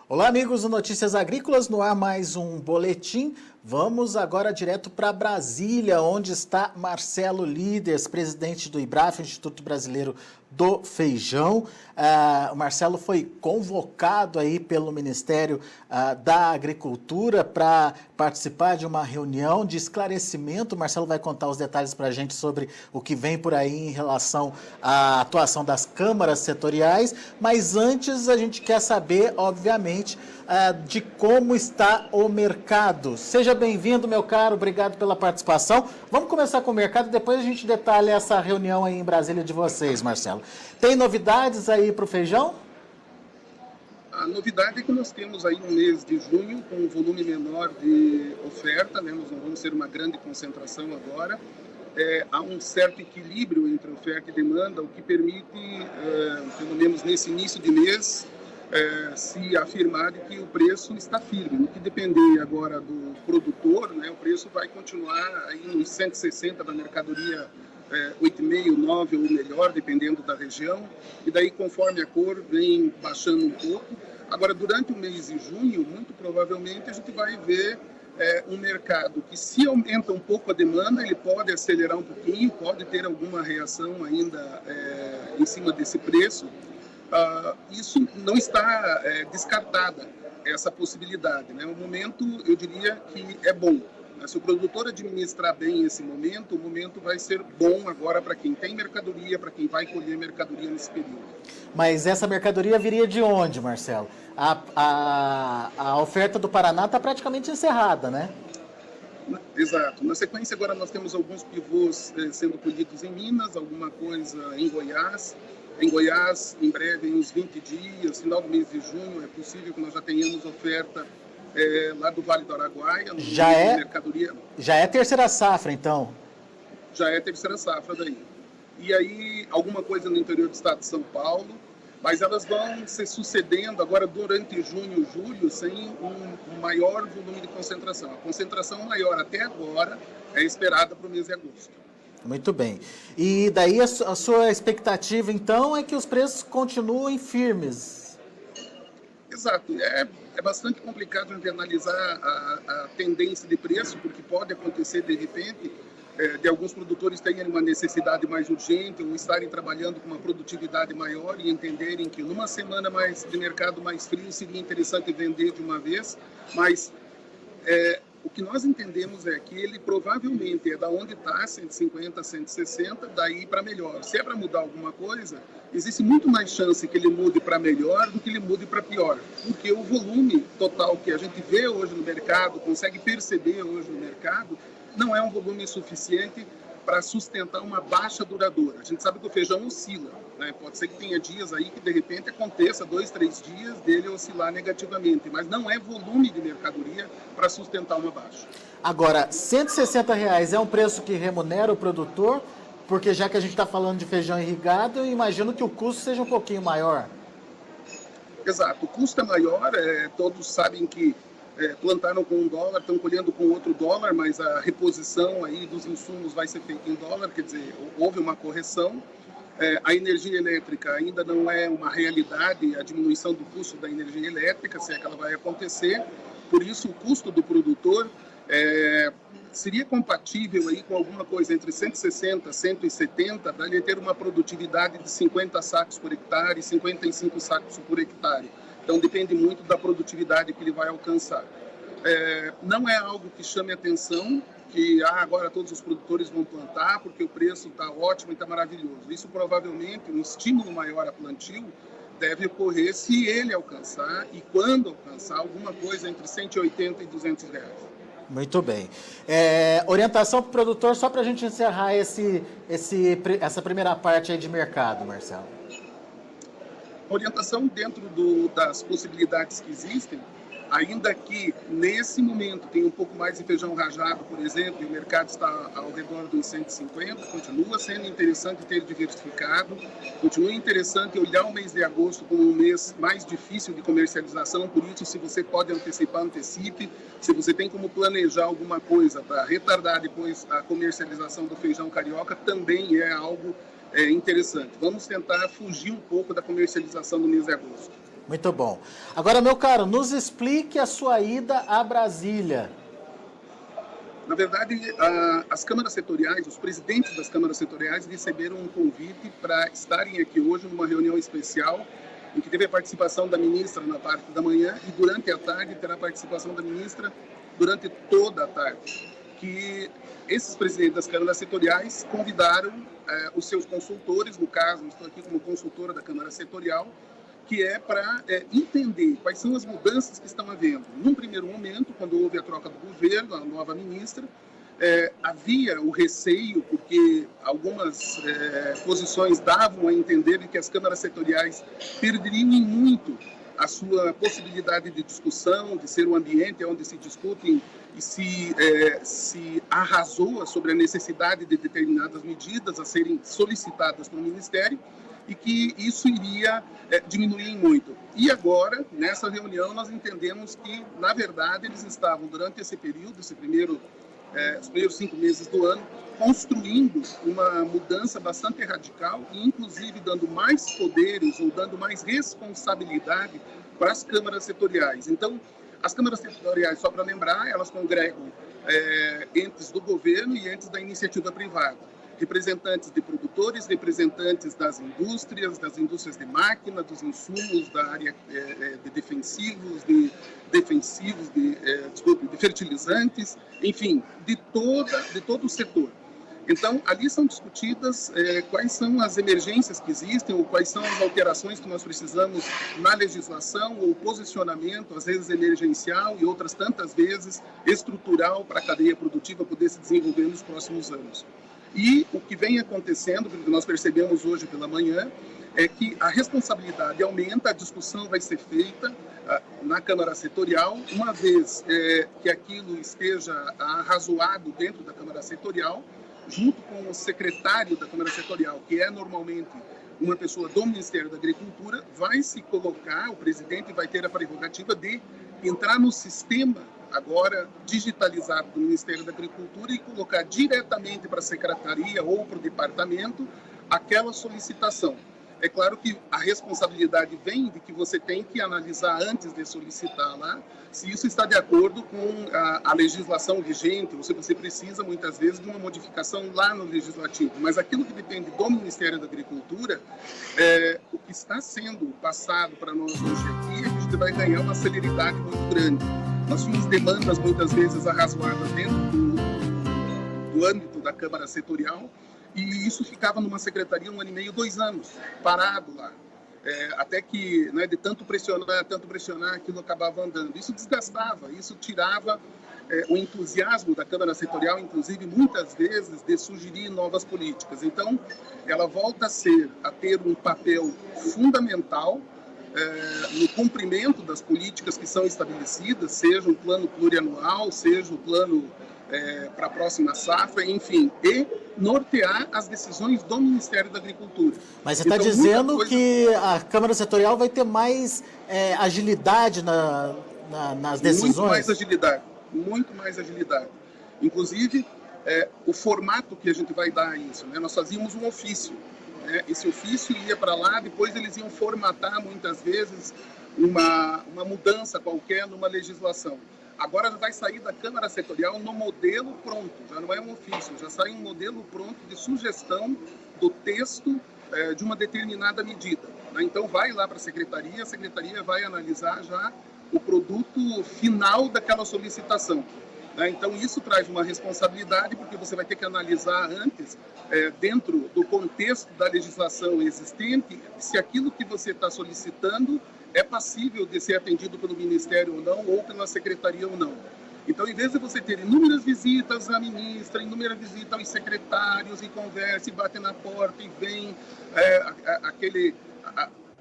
Olá, amigos do Notícias Agrícolas, no ar mais um boletim. Vamos agora direto para Brasília, onde está Marcelo Líderes, presidente do IBRAF, Instituto Brasileiro do Feijão. O Marcelo foi convocado aí pelo Ministério da Agricultura para participar de uma reunião de esclarecimento. O Marcelo vai contar os detalhes para a gente sobre o que vem por aí em relação à atuação das câmaras setoriais, mas antes a gente quer saber, obviamente, de como está o mercado. Seja bem-vindo, meu caro, obrigado pela participação. Vamos começar com o mercado, depois a gente detalha essa reunião aí em Brasília de vocês, Marcelo. Tem novidades aí para o feijão? A novidade é que nós temos aí um mês de junho com um volume menor de oferta, né? Nós não vamos ter uma grande concentração agora. Há um certo equilíbrio entre oferta e demanda, o que permite, pelo menos nesse início de mês, se afirmar de que o preço está firme. No que depender agora do produtor, né, o preço vai continuar aí nos 160 da mercadoria, 8,5, 9 ou melhor, dependendo da região, e daí conforme a cor vem baixando um pouco. Agora, durante o mês de junho, muito provavelmente a gente vai ver um mercado que, se aumenta um pouco a demanda, ele pode acelerar um pouquinho, pode ter alguma reação ainda em cima desse preço. Isso não está descartada, essa possibilidade, né? O momento, eu diria que é bom. Se o produtor administrar bem esse momento, o momento vai ser bom agora para quem tem mercadoria, para quem vai colher mercadoria nesse período. Mas essa mercadoria viria de onde, Marcelo? A oferta do Paraná está praticamente encerrada, né? Exato. Na sequência, agora nós temos alguns pivôs sendo colhidos em Minas, alguma coisa em Goiás. Em Goiás, em breve, em uns 20 dias, final do mês de junho, é possível que nós já tenhamos oferta lá do Vale do Araguaia. Mercadoria. Já é terceira safra, então? Já é terceira safra daí. E aí, alguma coisa no interior do estado de São Paulo, mas elas vão se sucedendo agora durante junho e julho sem um maior volume de concentração. A concentração maior até agora é esperada para o mês de agosto. Muito bem. E daí a sua expectativa, então, é que os preços continuem firmes? Exato. É bastante complicado a gente analisar a tendência de preço, porque pode acontecer, de repente, de alguns produtores terem uma necessidade mais urgente ou estarem trabalhando com uma produtividade maior e entenderem que numa semana mais de mercado mais frio seria interessante vender de uma vez, mas o que nós entendemos é que ele provavelmente é da onde está, 150, 160, daí para melhor. Se é para mudar alguma coisa, existe muito mais chance que ele mude para melhor do que ele mude para pior. Porque o volume total que a gente vê hoje no mercado, consegue perceber hoje no mercado, não é um volume suficiente para sustentar uma baixa duradoura. A gente sabe que o feijão oscila, né? Pode ser que tenha dias aí que de repente aconteça 2, 3 dias dele oscilar negativamente, mas não é volume de mercadoria para sustentar uma baixa. Agora, R$ 160 é um preço que remunera o produtor, porque já que a gente está falando de feijão irrigado, eu imagino que o custo seja um pouquinho maior. Exato, o custo é maior, todos sabem que plantaram com $1, estão colhendo com outro dólar, mas a reposição aí dos insumos vai ser feita em dólar, quer dizer, houve uma correção. A energia elétrica ainda não é uma realidade, a diminuição do custo da energia elétrica, se é que ela vai acontecer, por isso o custo do produtor seria compatível aí com alguma coisa entre 160 e 170 para ele ter uma produtividade de 50 sacos por hectare, 55 sacos por hectare. Então, depende muito da produtividade que ele vai alcançar. Não é algo que chame atenção, que agora todos os produtores vão plantar porque o preço está ótimo e está maravilhoso. Isso provavelmente, um estímulo maior a plantio, deve ocorrer se ele alcançar e quando alcançar alguma coisa entre 180 e R$200. Muito bem. Orientação para o produtor, só para a gente encerrar essa primeira parte aí de mercado, Marcelo. Orientação dentro das possibilidades que existem, ainda que nesse momento tem um pouco mais de feijão rajado, por exemplo, e o mercado está ao redor dos 150, continua sendo interessante ter diversificado, continua interessante olhar o mês de agosto como um mês mais difícil de comercialização, por isso se você pode antecipar, antecipe, se você tem como planejar alguma coisa para retardar depois a comercialização do feijão carioca, também é algo interessante. Vamos tentar fugir um pouco da comercialização do mês de agosto. Muito bom. Agora, meu caro, nos explique a sua ida a Brasília. Na verdade, as câmaras setoriais, os presidentes das câmaras setoriais receberam um convite para estarem aqui hoje numa reunião especial, em que teve a participação da ministra na parte da manhã e durante a tarde terá a participação da ministra durante toda a tarde. Que esses presidentes das câmaras setoriais convidaram os seus consultores, no caso, estou aqui como consultora da Câmara Setorial, que é para entender quais são as mudanças que estão havendo. Num primeiro momento, quando houve a troca do governo, a nova ministra, havia o receio, porque algumas posições davam a entender que as câmaras setoriais perderiam muito a sua possibilidade de discussão, de ser um ambiente onde se discutem e se arrasou sobre a necessidade de determinadas medidas a serem solicitadas pelo Ministério, e que isso iria diminuir muito. E agora, nessa reunião, nós entendemos que, na verdade, eles estavam, durante esse período, os primeiros 5 meses do ano, construindo uma mudança bastante radical e, inclusive, dando mais poderes ou dando mais responsabilidade para as câmaras setoriais. Então, as câmaras setoriais, só para lembrar, elas congregam entes do governo e entes da iniciativa privada. Representantes de produtores, representantes das indústrias de máquina, dos insumos da área de defensivos, de fertilizantes, enfim, de todo o setor. Então, ali são discutidas quais são as emergências que existem ou quais são as alterações que nós precisamos na legislação ou posicionamento, às vezes emergencial e outras tantas vezes estrutural para a cadeia produtiva poder se desenvolver nos próximos anos. E o que vem acontecendo, que nós percebemos hoje pela manhã, é que a responsabilidade aumenta, a discussão vai ser feita na Câmara Setorial, uma vez que aquilo esteja arrazoado dentro da Câmara Setorial, junto com o secretário da Câmara Setorial, que é normalmente uma pessoa do Ministério da Agricultura, vai se colocar, o presidente vai ter a prerrogativa de entrar no sistema agora digitalizado do Ministério da Agricultura e colocar diretamente para a secretaria ou para o departamento aquela solicitação. É claro que a responsabilidade vem de que você tem que analisar antes de solicitar lá se isso está de acordo com a legislação vigente, ou se você precisa muitas vezes de uma modificação lá no legislativo. Mas aquilo que depende do Ministério da Agricultura, o que está sendo passado para nós hoje aqui, a gente vai ganhar uma celeridade muito grande. Nós tínhamos demandas muitas vezes arrazoadas dentro do âmbito da Câmara Setorial, e isso ficava numa secretaria 1 ano e meio, 2 anos, parado lá. Até que, de tanto pressionar, aquilo acabava andando. Isso desgastava, isso tirava o entusiasmo da Câmara Setorial, inclusive, muitas vezes, de sugerir novas políticas. Então, ela volta a ter um papel fundamental no cumprimento das políticas que são estabelecidas, seja o plano plurianual, seja o plano para a próxima safra, enfim, e nortear as decisões do Ministério da Agricultura. Mas você está dizendo que a Câmara Setorial vai ter mais agilidade nas decisões? Muito mais agilidade. Inclusive, o formato que a gente vai dar a isso, nós fazíamos um ofício. Esse ofício ia para lá, depois eles iam formatar muitas vezes uma mudança qualquer numa legislação. Agora já vai sair da Câmara Setorial no modelo pronto, já não é um ofício, já sai um modelo pronto de sugestão do texto de uma determinada medida. Então vai lá para a secretaria vai analisar já o produto final daquela solicitação. Então isso traz uma responsabilidade, porque você vai ter que analisar antes, dentro do contexto da legislação existente, se aquilo que você está solicitando é passível de ser atendido pelo Ministério ou não, ou pela Secretaria ou não. Então, em vez de você ter inúmeras visitas à ministra, inúmeras visitas aos secretários, e conversa, e bate na porta, e vem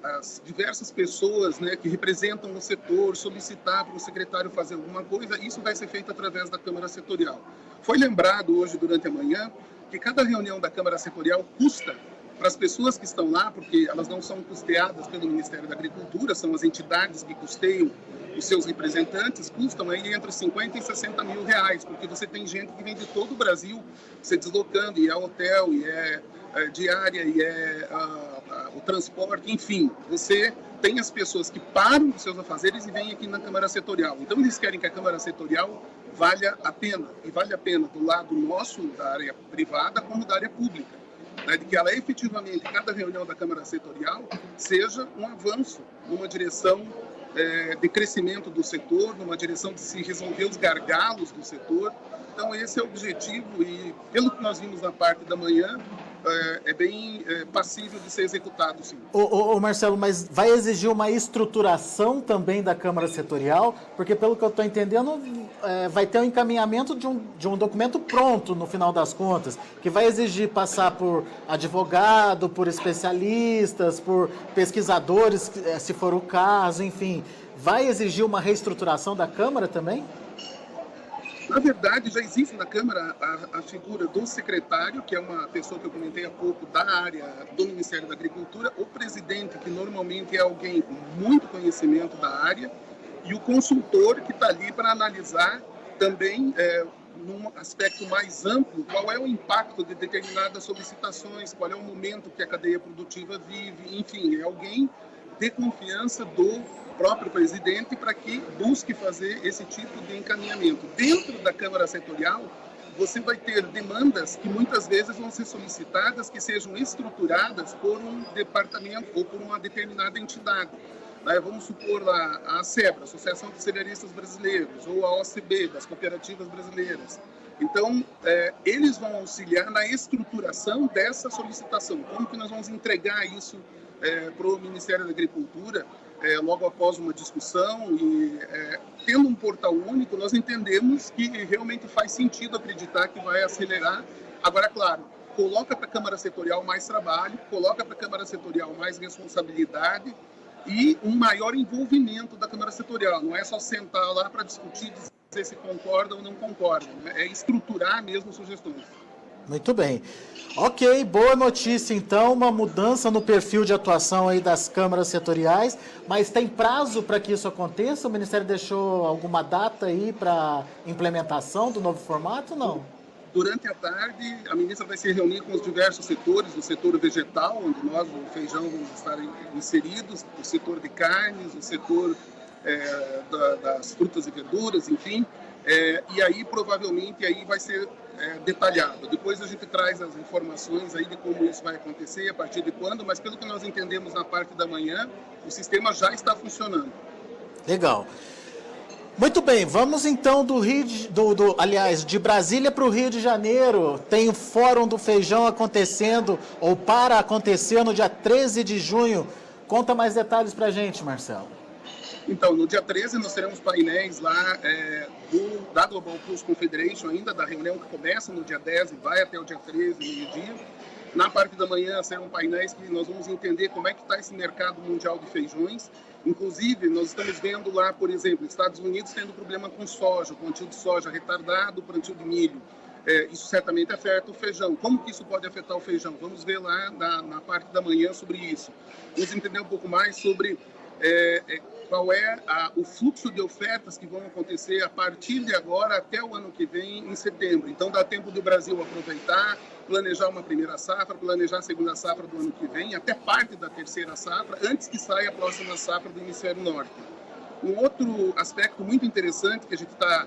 as diversas pessoas que representam o setor solicitar para o secretário fazer alguma coisa, isso vai ser feito através da Câmara Setorial. Foi lembrado hoje, durante a manhã, que cada reunião da Câmara Setorial custa para as pessoas que estão lá, porque elas não são custeadas pelo Ministério da Agricultura, são as entidades que custeiam os seus representantes, custam aí entre 50 e 60 mil reais, porque você tem gente que vem de todo o Brasil se deslocando, e é hotel, e é diária, e é o transporte, enfim, você tem as pessoas que param dos seus afazeres e vêm aqui na Câmara Setorial. Então, eles querem que a Câmara Setorial valha a pena, e vale a pena do lado nosso, da área privada, como da área pública. Né, de que ela efetivamente, cada reunião da Câmara Setorial, seja um avanço numa direção de crescimento do setor, numa direção de se resolver os gargalos do setor. Então, esse é o objetivo e, pelo que nós vimos na parte da manhã, é bem passível de ser executado, sim. Marcelo, mas vai exigir uma estruturação também da Câmara Setorial? Porque, pelo que eu estou entendendo, vai ter um encaminhamento de um documento pronto, no final das contas, que vai exigir passar por advogado, por especialistas, por pesquisadores, se for o caso, enfim. Vai exigir uma reestruturação da Câmara também? Na verdade, já existe na Câmara a figura do secretário, que é uma pessoa que eu comentei há pouco da área do Ministério da Agricultura, o presidente, que normalmente é alguém com muito conhecimento da área, e o consultor, que está ali para analisar também, num aspecto mais amplo, qual é o impacto de determinadas solicitações, qual é o momento que a cadeia produtiva vive, enfim, é alguém de confiança do próprio presidente para que busque fazer esse tipo de encaminhamento. Dentro da Câmara Setorial, você vai ter demandas que muitas vezes vão ser solicitadas que sejam estruturadas por um departamento ou por uma determinada entidade. Vamos supor lá a ASEBRA, Associação de Cerealistas Brasileiros, ou a OCB, das Cooperativas Brasileiras. Então, eles vão auxiliar na estruturação dessa solicitação. Como que nós vamos entregar isso para o Ministério da Agricultura, logo após uma discussão e tendo um portal único, nós entendemos que realmente faz sentido acreditar que vai acelerar. Agora, claro, coloca para a Câmara Setorial mais trabalho, coloca para a Câmara Setorial mais responsabilidade e um maior envolvimento da Câmara Setorial. Não é só sentar lá para discutir, dizer se concorda ou não concorda, né? É estruturar mesmo sugestões. Muito bem. Ok, boa notícia então, uma mudança no perfil de atuação aí das câmaras setoriais, mas tem prazo para que isso aconteça? O Ministério deixou alguma data aí para implementação do novo formato ou não? Durante a tarde, a ministra vai se reunir com os diversos setores, o setor vegetal, onde nós, o feijão, vamos estar inseridos, o setor de carnes, o setor das frutas e verduras, enfim, e aí provavelmente aí vai ser detalhado. Depois a gente traz as informações aí de como isso vai acontecer, a partir de quando, mas pelo que nós entendemos na parte da manhã, o sistema já está funcionando. Legal. Muito bem, vamos então aliás, de Brasília para o Rio de Janeiro. Tem o Fórum do Feijão acontecendo, ou para acontecer, no dia 13 de junho. Conta mais detalhes para a gente, Marcelo. Então, no dia 13 nós teremos painéis lá da Global Plus Confederation ainda, da reunião que começa no dia 10 e vai até o dia 13, meio-dia. Na parte da manhã serão painéis que nós vamos entender como é que está esse mercado mundial de feijões. Inclusive, nós estamos vendo lá, por exemplo, Estados Unidos tendo problema com soja, o plantio de soja retardado, o plantio de milho. Isso certamente afeta o feijão. Como que isso pode afetar o feijão? Vamos ver lá na parte da manhã sobre isso. Vamos entender um pouco mais sobre qual é o fluxo de ofertas que vão acontecer a partir de agora até o ano que vem, em setembro. Então, dá tempo do Brasil aproveitar, planejar uma primeira safra, planejar a segunda safra do ano que vem, até parte da terceira safra, antes que saia a próxima safra do hemisfério norte. Um outro aspecto muito interessante que a gente está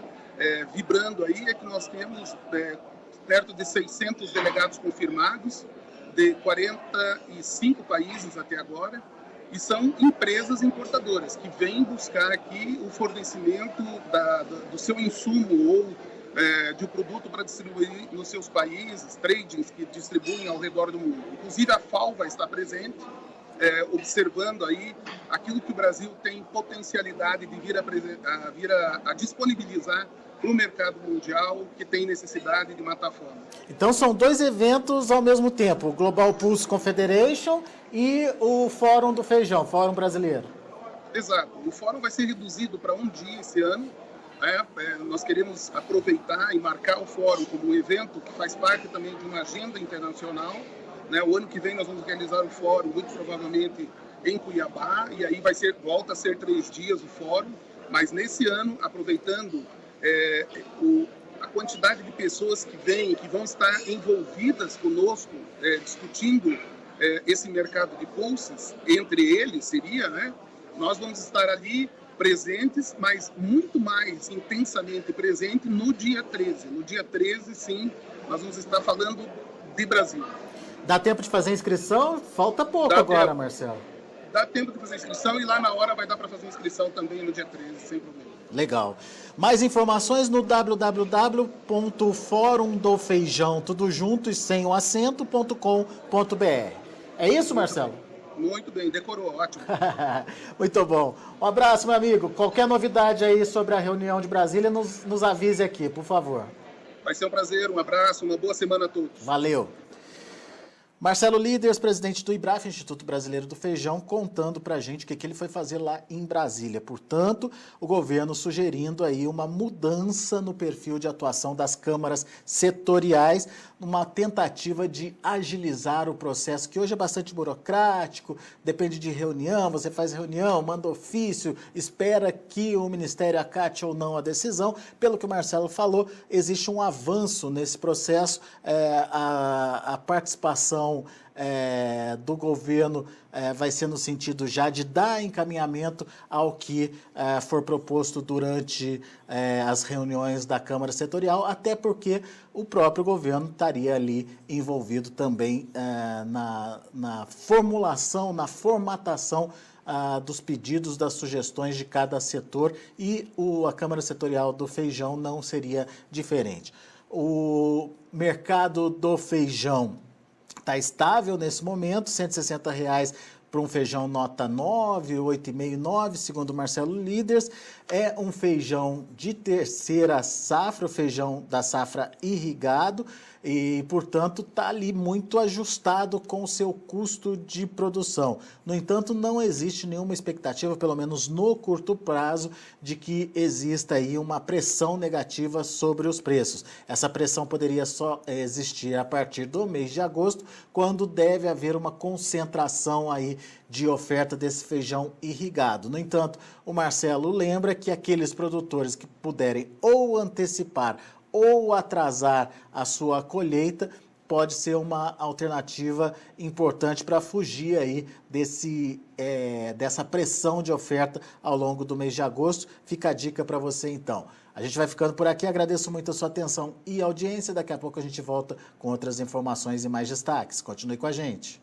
vibrando aí é que nós temos perto de 600 delegados confirmados, de 45 países até agora, e são empresas importadoras que vêm buscar aqui o fornecimento do seu insumo ou de um produto para distribuir nos seus países, tradings que distribuem ao redor do mundo. Inclusive a FAO vai estar presente, observando aí aquilo que o Brasil tem potencialidade de vir a disponibilizar para o mercado mundial que tem necessidade de matar a fome. Então são dois eventos ao mesmo tempo, o Global Pulse Confederation e o Fórum do Feijão, Fórum Brasileiro. Exato. O fórum vai ser reduzido para um dia esse ano. Nós queremos aproveitar e marcar o fórum como um evento que faz parte também de uma agenda internacional. O ano que vem nós vamos realizar o fórum, muito provavelmente em Cuiabá, e aí volta a ser 3 dias o fórum, mas nesse ano, aproveitando a quantidade de pessoas que vêm, que vão estar envolvidas conosco, discutindo esse mercado de bolsas, entre eles seria, né? Nós vamos estar ali presentes, mas muito mais intensamente presente no dia 13. No dia 13, sim, nós vamos estar falando de Brasília. Dá tempo de fazer inscrição? Falta pouco agora, Marcelo. Dá tempo de fazer inscrição e lá na hora vai dar para fazer inscrição também no dia 13, sem problema. Legal. Mais informações no www.forumdofeijão, tudo junto e sem o acento.com.br. É isso, Marcelo? Muito bem, decorou, ótimo. Muito bom. Um abraço, meu amigo. Qualquer novidade aí sobre a reunião de Brasília, nos avise aqui, por favor. Vai ser um prazer, um abraço, uma boa semana a todos. Valeu. Marcelo Líderes, presidente do IBRAF, Instituto Brasileiro do Feijão, contando pra gente o que ele foi fazer lá em Brasília. Portanto, o governo sugerindo aí uma mudança no perfil de atuação das câmaras setoriais, numa tentativa de agilizar o processo, que hoje é bastante burocrático, depende de reunião, você faz reunião, manda ofício, espera que o Ministério acate ou não a decisão. Pelo que o Marcelo falou, existe um avanço nesse processo, a participação do governo vai ser no sentido já de dar encaminhamento ao que for proposto durante as reuniões da Câmara Setorial, até porque o próprio governo estaria ali envolvido também na formulação, na formatação dos pedidos, das sugestões de cada setor, e a Câmara Setorial do Feijão não seria diferente. O mercado do feijão está estável nesse momento, R$ 160 para um feijão nota 9, 8,5, 9, segundo o Marcelo Líderes. É um feijão de terceira safra, o feijão da safra irrigado, e, portanto, está ali muito ajustado com o seu custo de produção. No entanto, não existe nenhuma expectativa, pelo menos no curto prazo, de que exista aí uma pressão negativa sobre os preços. Essa pressão poderia só existir a partir do mês de agosto, quando deve haver uma concentração aí de oferta desse feijão irrigado. No entanto, o Marcelo lembra que aqueles produtores que puderem ou antecipar ou atrasar a sua colheita pode ser uma alternativa importante para fugir aí dessa pressão de oferta ao longo do mês de agosto. Fica a dica para você então. A gente vai ficando por aqui, agradeço muito a sua atenção e audiência. Daqui a pouco a gente volta com outras informações e mais destaques. Continue com a gente.